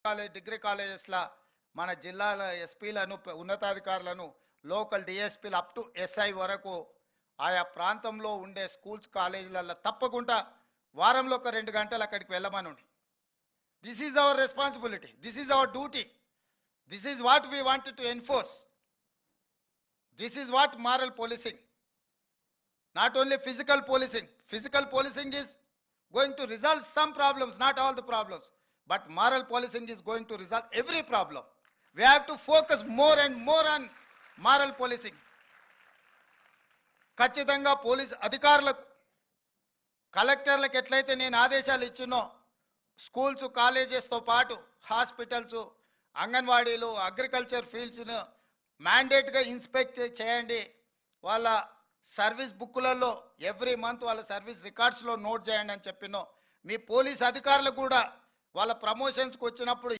College degree కాలేజెస్లో మన జిల్లాల ఎస్పీలను ఉన్నతాధికారులను లోకల్ డిఎస్పీలు అప్ టు ఎస్ఐ వరకు ఆయా ప్రాంతంలో ఉండే స్కూల్స్ కాలేజీలలో తప్పకుండా వారంలో ఒక 2 గంటలు అక్కడికి వెళ్ళమనండి. This is our responsibility, this is our duty, this is what we wanted to enforce, this is what moral policing, not only physical policing is going to resolve some problems, not all the problems, but moral policing is going to resolve every problem. We have to focus more and more on moral policing. ఖచ్చితంగా police అధికారులకు కలెక్టర్లకు ఎట్లయితే నేను ఆదేశాలు ఇచ్చినో schools కాలేజెస్తో పాటు hospitals అంగన్వాడీలు agriculture ఫీల్డ్స్ను మ్యాండేట్గా inspect చేయండి. వాళ్ళ సర్వీస్ బుక్కులలో ఎవ్రీ మంత్ వాళ్ళ సర్వీస్ రికార్డ్స్లో నోట్ చేయండి అని చెప్పినో మీ పోలీస్ అధికారులు కూడా వాళ్ళ ప్రమోషన్స్కి వచ్చినప్పుడు